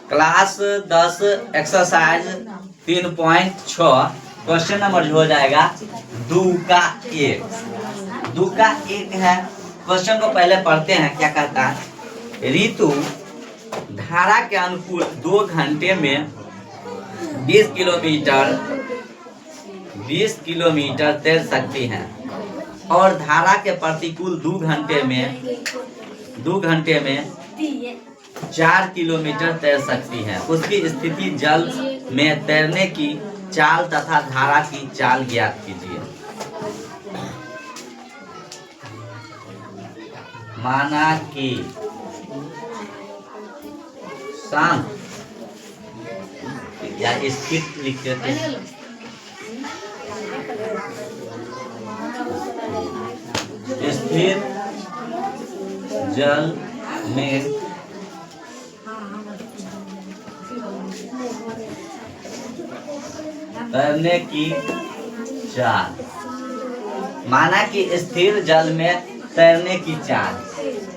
Class 10 exercise 3.6 question number हो जाएगा 2 का 1। 2 का 1 है। क्वेश्चन को पहले पढ़ते हैं। क्या कहता है? ऋतु धारा के अनुकूल 2 घंटे में 20 किलोमीटर तैर सकती हैं और धारा के प्रतिकूल 2 घंटे में 4 किलोमीटर तैर सकती है। उसकी स्थिति जल में तैरने की चाल तथा धारा की चाल ज्ञात कीजिए। माना कि शांत या स्थित लिख देते हैं। स्थिर जल में तैरने की चाल। माना कि स्थिर जल में तैरने की चाल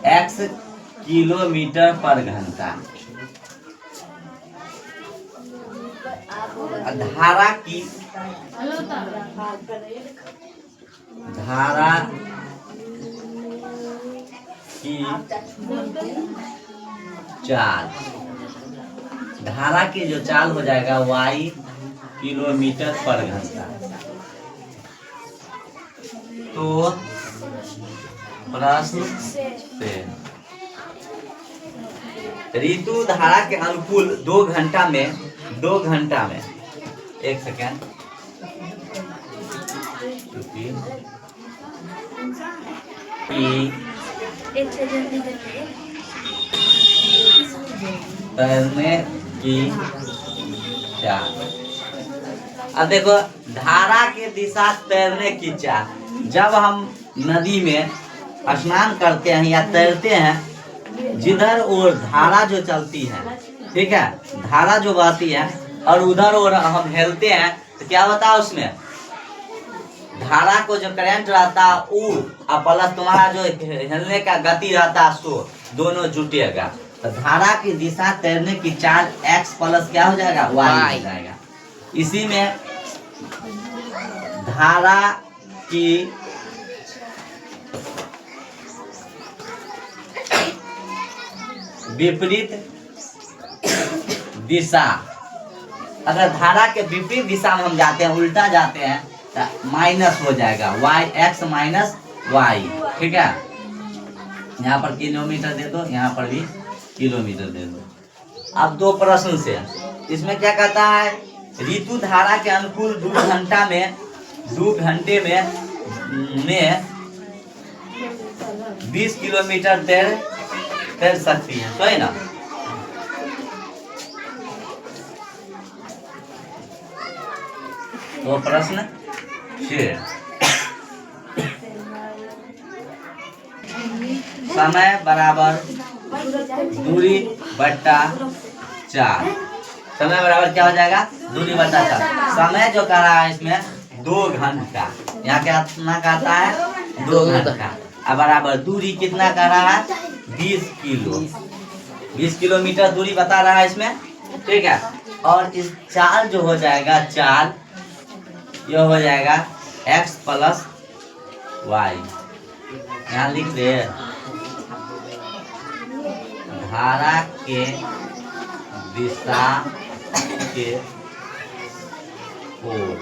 x किलोमीटर पर घंटा। धारा की चाल। धारा की जो चाल हो जाएगा y किलोमीटर पर घंटा। तो प्रश्न से ऋतु धारा के अनुकूल 2 घंटा में 1 सेकेंड तैरने की चाल। अब देखो, धारा की दिशा तैरने की चाल। जब हम नदी में स्नान करते हैं या तैरते हैं, जिधर और धारा जो चलती है, ठीक है, धारा जो बहती है और उधर और हम हेलते हैं, तो क्या होता है? उसमें धारा को जो करंट रहता है वो और प्लस तुम्हारा जो हिलने का गति रहता है सो दोनों जुटेगा। तो धारा की दिशा तैरने की चाल x प्लस क्या हो जाएगा? y हो जाएगा। इसी में धारा की विपरीत दिशा, अगर धारा के विपरीत दिशा में हम जाते हैं, उल्टा जाते हैं, तो माइनस हो जाएगा x माइनस y। ठीक है, यहाँ पर किलोमीटर दे दो, यहाँ पर भी किलोमीटर दे दो। अब 2 प्रश्न से इसमें क्या कहता है? ऋतु धारा के अनुकूल 2 घंटे में 20 किलोमीटर तैर सकती है, तो है ना। तो प्रश्न समय बराबर दूरी बट्टा 4। समय बराबर क्या हो जाएगा? दूरी बट्टा 4। समय जो कह रहा है इसमें 2 घंटा, यहाँ क्या कहता है? 2 घंटा। अब बराबर दूरी कितना कह रहा है? 20 किलोमीटर दूरी बता रहा है इसमें, ठीक है। और इस चाल जो हो जाएगा, चाल यह हो जाएगा x प्लस y। यहाँ लिख दे धारा के दिशा के ओर।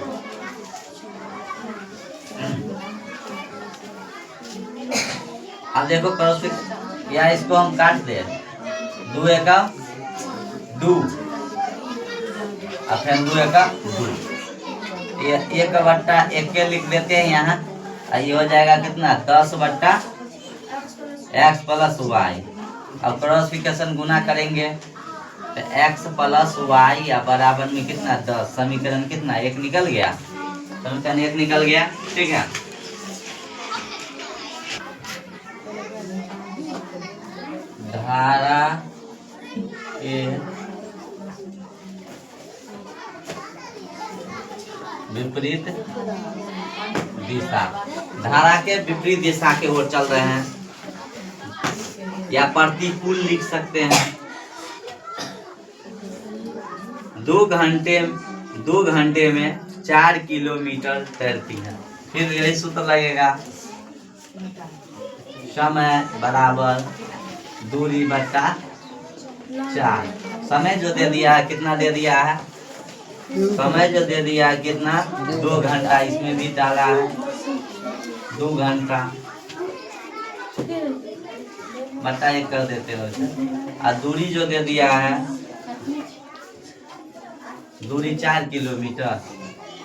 अब देखो क्रॉस, या इसको हम काट दे, 2 एका 2 और फिर 2 एका 2, ये 1 बट्टा 1 के लिख देते हैं यहाँ। ये हो जाएगा कितना? 10 बट्टा x प्लस y। अब क्रॉसिफिकेशन गुना करेंगे तो x प्लस y या बराबर में कितना? 10। समीकरण कितना? 1 निकल गया, समीकरण 1 निकल गया, ठीक है। धारा के विपरीत दिशा, धारा के विपरीत दिशा के ओर चल रहे हैं, या प्रतिकूल लिख सकते हैं। 2 घंटे में 4 किलोमीटर तैरती है। फिर यही सूत्र लगेगा, समय बराबर दूरी बटा 4। समय जो दे दिया है कितना दे दिया है, समय जो दे दिया है कितना, 2 घंटा, इसमें भी डाला है 2 घंटा बटा 1 कर देते हो। और दूरी जो दे दिया है, दूरी 4 किलोमीटर।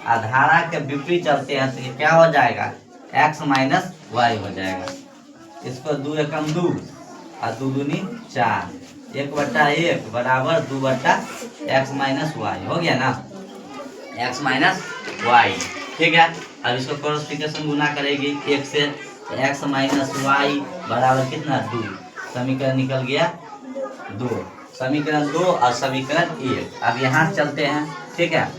और धारा के विपरीत चलते हैं तो ये क्या हो जाएगा, x माइनस वाई हो जाएगा। इसको 2 एकम 2 और 2 दूनी 4, 1/1 बराबर 2/x माइनस वाई हो गया ना, x माइनस वाई। ठीक है, अब इसको क्रॉस गुना करेगी 1 से, x माइनस वाई बराबर कितना 2। समीकरण निकल गया 2, समीकरण 2 और समीकरण 1। अब यहाँ चलते हैं। ठीक है,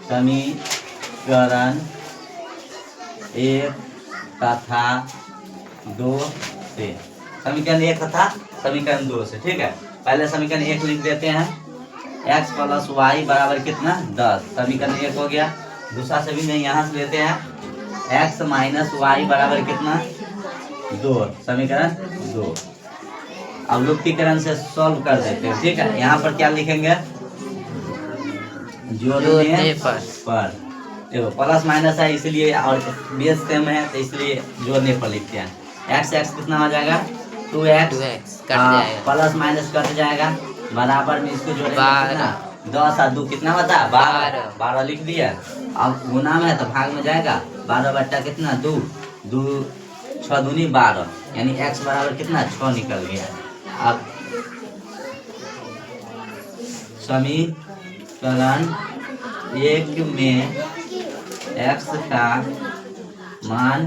समीकरण 1 तथा 2 से, समीकरण 1 तथा समीकरण 2 से। ठीक है, पहले समीकरण 1 लिख देते हैं, x प्लस वाई बराबर कितना 10, समीकरण 1 हो गया। दूसरा समीकरण यहाँ से लेते हैं, x माइनस वाई बराबर कितना 2, समीकरण 2। अवलुप्तीकरण से सॉल्व कर देते हैं। ठीक है, यहाँ पर क्या लिखेंगे, जोड़ने पर देखो प्लस माइनस है इसलिए, और बेस सेम है तो इसलिए जोड़ने पर लिखते हैं। x कितना हो जाएगा 2x प्लस माइनस कट जाएगा, बराबर में इसको जोड़ेंगे 10 और 2 कितना बता 12 लिख दिया। अब गुना में तो भाग में जाएगा, 12 बट्टा कितना 2, 6 दूनी 12, यानी x बराबर कितना 6 निकल गया। अब समीकरण 1 में x का मान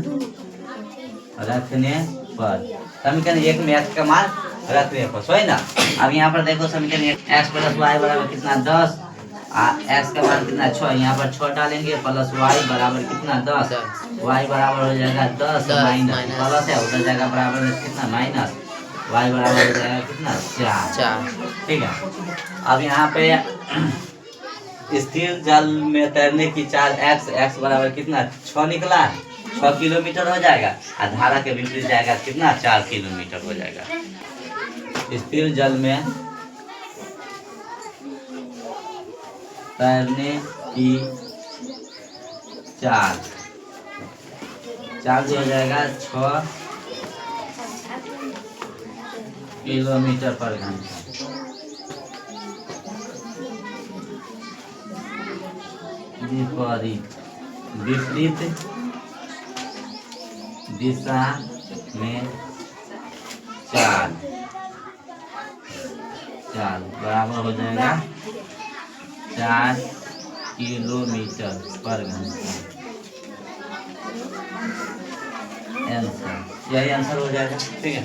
रखने पर, समीकरण 1 में x का मान रखने पर सही ना। अब यहाँ पर देखो समीकरण 1, x प्लस वाई बराबर कितना 10, x का मान कितना 6, यहाँ पर 6 डालेंगे, प्लस वाई बराबर कितना 10, y बराबर हो जाएगा 10 माइनस प्लस है उधर जाएगा बराबर कितना माइनस, y बराबर हो जाएगा कितना 4। ठीक है, अब यहाँ पे स्थिर जल में तैरने की चाल x बराबर कितना 6 निकला, 6 किलोमीटर हो जाएगा। और धारा के विपरीत जाएगा कितना 4 किलोमीटर हो जाएगा। स्थिर जल में तैरने की चाल जो हो जाएगा 6 किलोमीटर पर घंटा। विपरीत दिशा में चाल बराबर हो जाएगा 4 किलोमीटर पर घंटा। आंसर, यही आंसर हो जाएगा। ठीक है।